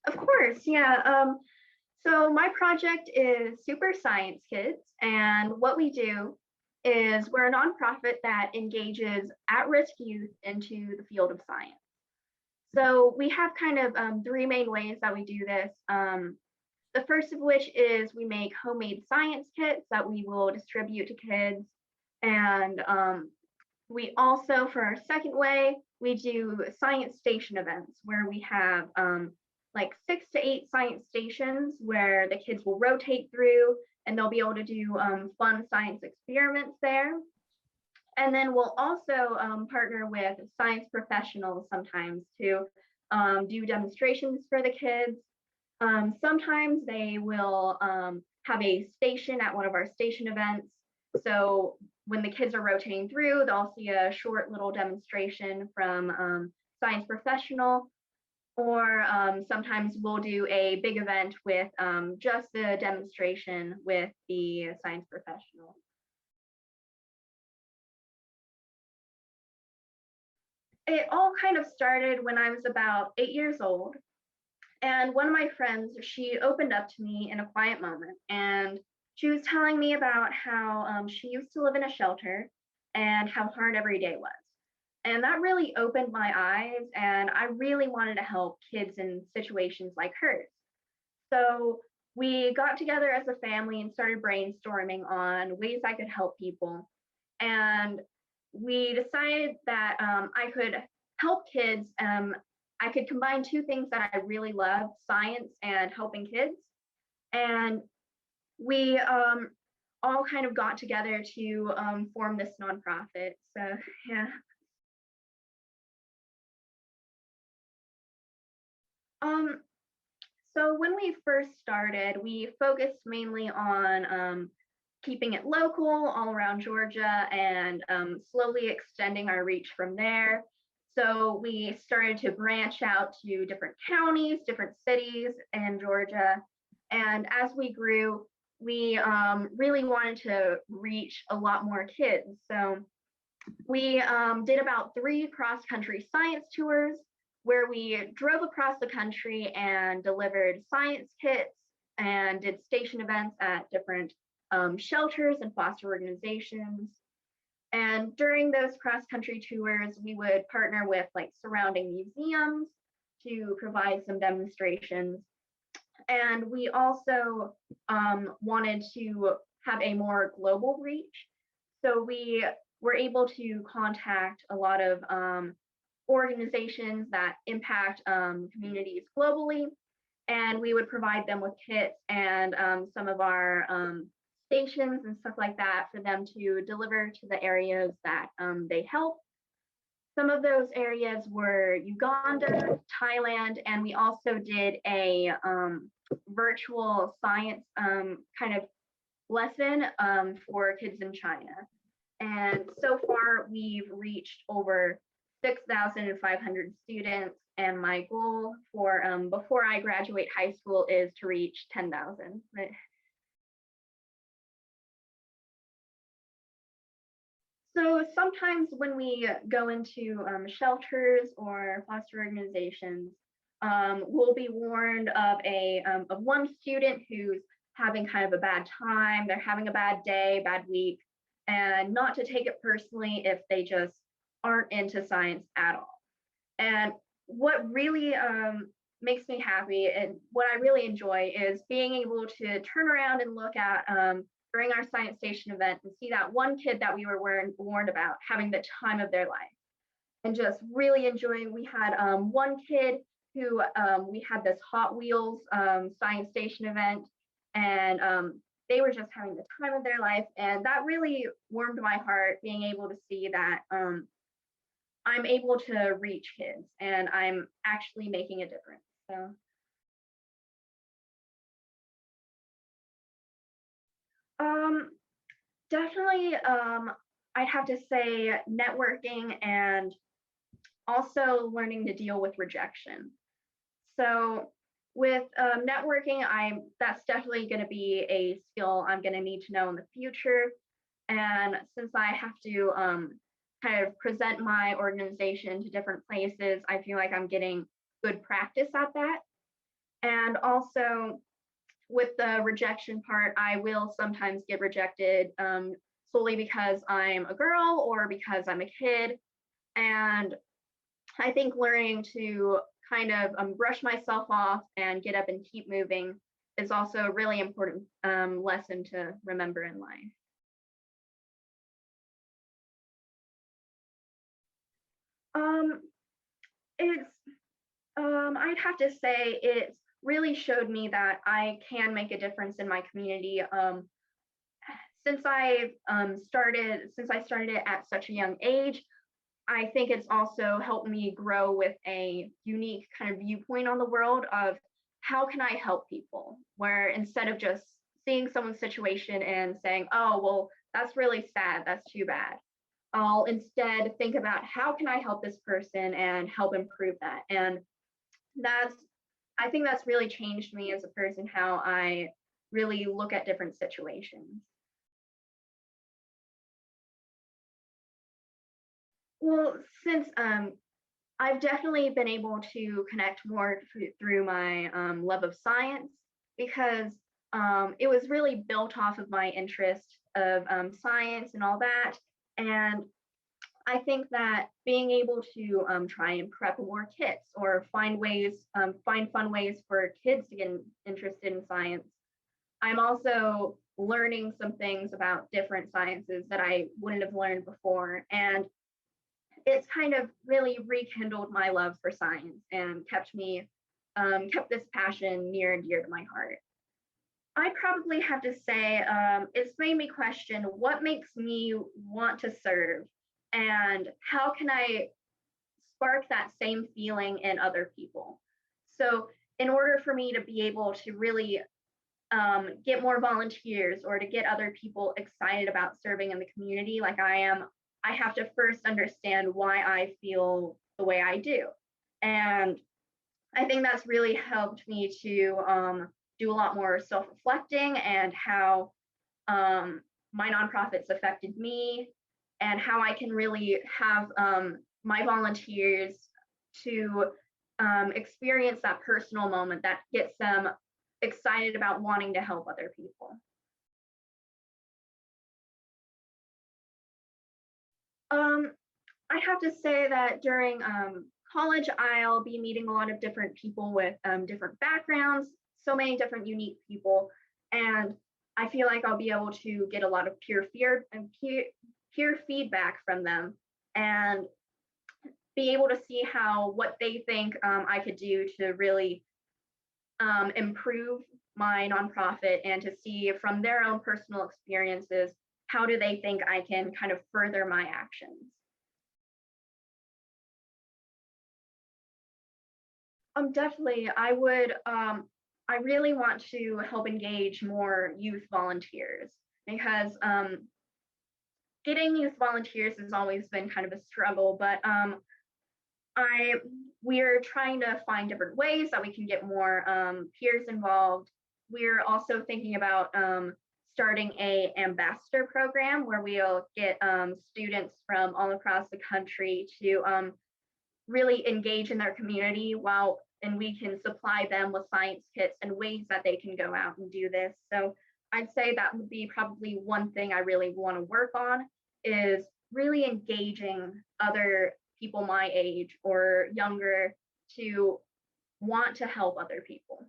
Of course, yeah. So my project is Super Science Kids, and what we do is we're a nonprofit that engages at-risk youth into the field of science. So we have kind of three main ways that we do this. The first of which is we make homemade science kits that we will distribute to kids, and we also, for our second way, we do science station events where we have like 6 to 8 science stations where the kids will rotate through and they'll be able to do fun science experiments there. And then we'll also partner with science professionals sometimes to do demonstrations for the kids. Sometimes they will have a station at one of our station events. So when the kids are rotating through, they'll see a short little demonstration from science professional, or sometimes we'll do a big event with just the demonstration with the science professional. It all kind of started when I was about 8 years old. And one of my friends, she opened up to me in a quiet moment, and she was telling me about how she used to live in a shelter and how hard every day was. And that really opened my eyes, and I really wanted to help kids in situations like hers. So we got together as a family and started brainstorming on ways I could help people. And we decided that I could help kids. I could combine two things that I really love, science and helping kids. And we all kind of got together to form this nonprofit. So, yeah. Um, so when we first started, we focused mainly on keeping it local all around Georgia and slowly extending our reach from there. So we started to branch out to different counties, different cities in Georgia. And as we grew, we really wanted to reach a lot more kids. So we did about 3 cross-country science tours where we drove across the country and delivered science kits and did station events at different shelters and foster organizations. And during those cross-country tours, we would partner with like surrounding museums to provide some demonstrations. And we also wanted to have a more global reach. So we were able to contact a lot of organizations that impact communities globally, and we would provide them with kits and some of our stations and stuff like that for them to deliver to the areas that they help. Some of those areas were Uganda, Thailand, and we also did a virtual science kind of lesson for kids in China. And so far, we've reached over 6,500 students. And my goal for before I graduate high school is to reach 10,000. So sometimes when we go into shelters or foster organizations, we'll be warned of one student who's having kind of a bad time. They're having a bad day, bad week, and not to take it personally if they just aren't into science at all. And what really makes me happy and what I really enjoy is being able to turn around and look at during our science station event and see that one kid that we were warned about having the time of their life and just really enjoying. We had one kid who we had this Hot Wheels science station event, and they were just having the time of their life, and that really warmed my heart being able to see that I'm able to reach kids and I'm actually making a difference. So um, definitely I'd have to say networking and also learning to deal with rejection. So with networking, that's definitely going to be a skill I'm going to need to know in the future. And since I have to kind of present my organization to different places, I feel like I'm getting good practice at that. And also with the rejection part, I will sometimes get rejected solely because I'm a girl or because I'm a kid. And I think learning to kind of brush myself off and get up and keep moving is also a really important lesson to remember in life. Um, it's I'd have to say it's really showed me that I can make a difference in my community. Since I started it at such a young age, I think it's also helped me grow with a unique kind of viewpoint on the world of how can I help people? Where instead of just seeing someone's situation and saying, oh, well, that's really sad, that's too bad. I'll instead think about how can I help this person and help improve that. And that's, I think that's really changed me as a person, how I really look at different situations. Well, since I've definitely been able to connect more through my love of science because it was really built off of my interest of science and all that. And I think that being able to try and prep more kits or find fun ways for kids to get interested in science. I'm also learning some things about different sciences that I wouldn't have learned before. And it's kind of really rekindled my love for science and kept this passion near and dear to my heart. I probably have to say it's made me question what makes me want to serve and how can I spark that same feeling in other people. So, in order for me to be able to really get more volunteers or to get other people excited about serving in the community like I am, I have to first understand why I feel the way I do. And I think that's really helped me to do a lot more self reflecting and how my nonprofits affected me and how I can really have my volunteers to experience that personal moment that gets them excited about wanting to help other people. Um, I have to say that during college, I'll be meeting a lot of different people with different backgrounds, so many different unique people, and I feel like I'll be able to get a lot of peer feedback from them, and be able to see how what they think I could do to really improve my nonprofit and to see from their own personal experiences how do they think I can kind of further my actions. Definitely. I really want to help engage more youth volunteers because getting youth volunteers has always been kind of a struggle, but I we're trying to find different ways that we can get more peers involved. We're also thinking about starting a ambassador program where we'll get students from all across the country to really engage in their community while and we can supply them with science kits and ways that they can go out and do this. So I'd say that would be probably one thing I really want to work on is really engaging other people my age or younger to want to help other people.